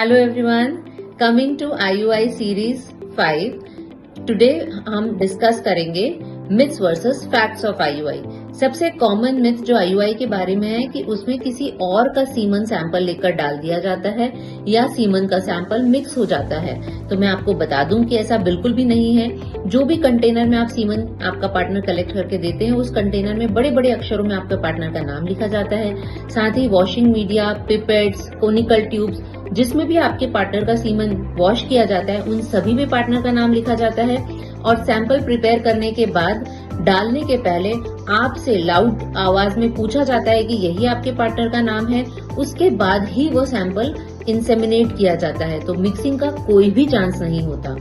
Hello everyone, coming to IUI series 5। Today हम discuss करेंगे myths versus facts of IUI। सबसे common myth जो IUI के बारे में है कि उसमें किसी और का सीमन सैंपल लेकर डाल दिया जाता है या सीमन का सैंपल मिक्स हो जाता है। तो मैं आपको बता दूं कि ऐसा बिल्कुल भी नहीं है। जो भी कंटेनर में आप सीमन आपका पार्टनर कलेक्ट करके देते हैं, उस कंटेनर में बड़े बड़े अक्षरों में आपके पार्टनर का नाम लिखा जाता है। साथ ही washing media, pipettes, conical tubes, जिसमें भी आपके पार्टनर का सीमन वॉश किया जाता है, उन सभी में पार्टनर का नाम लिखा जाता है। और सैंपल प्रिपेयर करने के बाद डालने के पहले आपसे लाउड आवाज में पूछा जाता है कि यही आपके पार्टनर का नाम है। उसके बाद ही वो सैंपल इंसेमिनेट किया जाता है। तो मिक्सिंग का कोई भी चांस नहीं होता।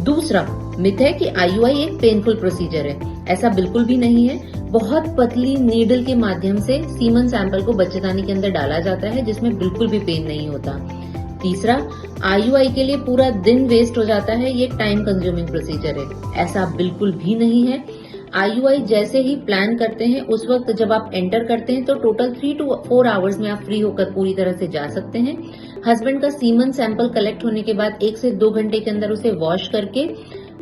दूसरा मिथ है कि IUI एक पेनफुल प्रोसीजर है। ऐसा बिल्कुल भी नहीं है। बहुत पतली नीडल के माध्यम से सीमन सैंपल को बच्चेदानी के अंदर डाला जाता है, जिसमें बिल्कुल भी पेन नहीं होता। तीसरा, IUI के लिए पूरा दिन वेस्ट हो जाता है, ये टाइम कंज्यूमिंग प्रोसीजर है। ऐसा बिल्कुल भी नहीं है। IUI जैसे ही प्लान करते हैं, उस वक्त जब आप एंटर करते हैं तो टोटल 3 to 4 आवर्स में आप फ्री होकर पूरी तरह से जा सकते हैं। हस्बैंड का सीमन सैंपल कलेक्ट होने के बाद 1 से 2 घंटे के अंदर उसे वॉश करके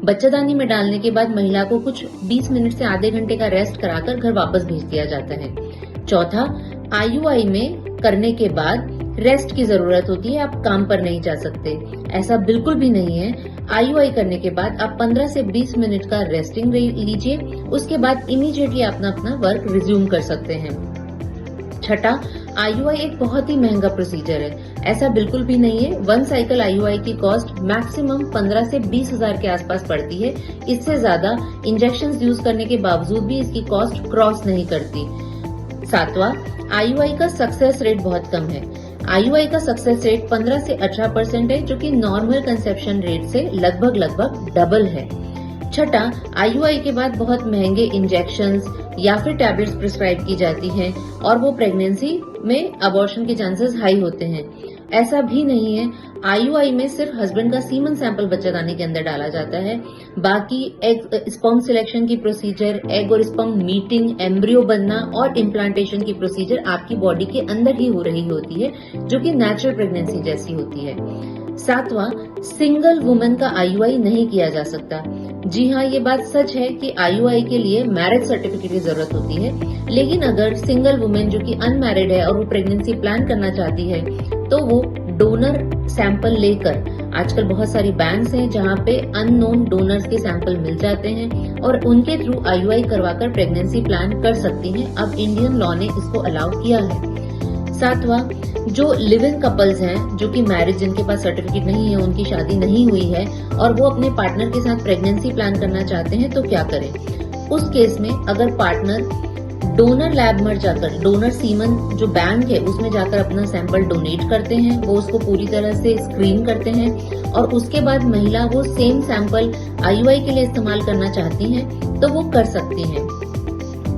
बच्चेदानी में डालने के बाद महिला को कुछ 20 मिनट से आधे घंटे का रेस्ट कराकर घर वापस भेज दिया जाता है। चौथा, IUI में करने के बाद रेस्ट की जरूरत होती है, आप काम पर नहीं जा सकते। ऐसा बिल्कुल भी नहीं है। IUI करने के बाद आप 15 से 20 मिनट का रेस्टिंग लीजिए, उसके बाद इमीडिएटली अपना वर्क रिज्यूम कर सकते हैं। छठा, IUI एक बहुत ही महंगा प्रोसीजर है। ऐसा बिल्कुल भी नहीं है। 1 साइकिल IUI की कॉस्ट मैक्सिमम 15 से 20 हजार के आसपास पड़ती है। इससे ज्यादा इंजेक्शन यूज करने के बावजूद भी इसकी कॉस्ट क्रॉस नहीं करती। सातवां, IUI का सक्सेस रेट बहुत कम है। IUI का सक्सेस रेट 15 से 18% है, जो कि नॉर्मल कंसेप्शन रेट से लगभग डबल है। छठा, IUI के बाद बहुत महंगे इंजेक्शंस या फिर टैबलेट्स प्रिस्क्राइब की जाती हैं और वो प्रेगनेंसी में अबॉर्शन के चांसेस हाई होते हैं। ऐसा भी नहीं है। IUI में सिर्फ हस्बैंड का सीमन सैंपल बच्चेदानी के अंदर डाला जाता है। बाकी एग स्पर्म सिलेक्शन की प्रोसीजर, एग और स्पर्म मीटिंग, एम्ब्रियो बनना और इम्प्लांटेशन की प्रोसीजर आपकी बॉडी के अंदर ही हो रही होती है, जो कि नेचुरल प्रेगनेंसी जैसी होती है। सातवां, सिंगल वुमेन का IUI नहीं किया जा सकता। जी हाँ, ये बात सच है कि IUI के लिए मैरिज सर्टिफिकेट की जरूरत होती है, लेकिन अगर सिंगल वुमेन जो कि अनमैरिड है और वो प्रेगनेंसी प्लान करना चाहती है, तो वो डोनर सैंपल लेकर, आजकल बहुत सारी बैंक्स हैं जहाँ पे अननोन डोनर्स के सैंपल मिल जाते हैं और उनके थ्रू IUI करवाकर प्रेगनेंसी प्लान कर सकती हैं। अब इंडियन लॉ ने इसको अलाउ किया है। सातवां, जो लिव इन कपल्स हैं, जो कि मैरिज जिनके पास सर्टिफिकेट नहीं है, उनकी शादी नहीं हुई है और वो अपने पार्टनर के साथ प्रेगनेंसी प्लान करना चाहते हैं, तो क्या करें? उस केस में अगर पार्टनर डोनर लैब में जाकर, डोनर सीमन जो बैंक है उसमें जाकर अपना सैंपल डोनेट करते हैं, वो उसको पूरी तरह से स्क्रीन करते हैं और उसके बाद महिला वो सेम सैंपल IUI के लिए इस्तेमाल करना चाहती हैं, तो वो कर सकती हैं।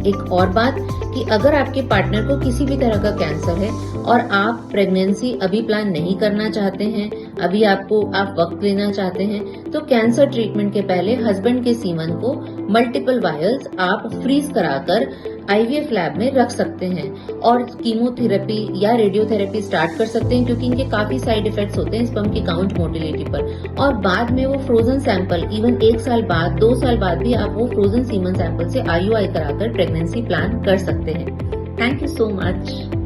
एक और बात कि अगर आपके पार्टनर को किसी भी तरह का कैंसर है और आप प्रेगनेंसी अभी प्लान नहीं करना चाहते हैं, अभी आप वक्त लेना चाहते हैं, तो कैंसर ट्रीटमेंट के पहले हस्बैंड के सीमन को मल्टीपल वायल्स आप फ्रीज कराकर IVF लैब में रख सकते हैं और कीमोथेरेपी या रेडियोथेरेपी स्टार्ट कर सकते हैं, क्योंकि इनके काफी साइड इफेक्ट्स होते हैं स्पर्म की काउंट मोटिलिटी पर। और बाद में वो फ्रोजन सैंपल इवन 1 साल बाद, 2 साल बाद भी आप वो फ्रोजन सीमन सैंपल से IUI कराकर प्रेगनेंसी प्लान कर सकते हैं। Thank you so much.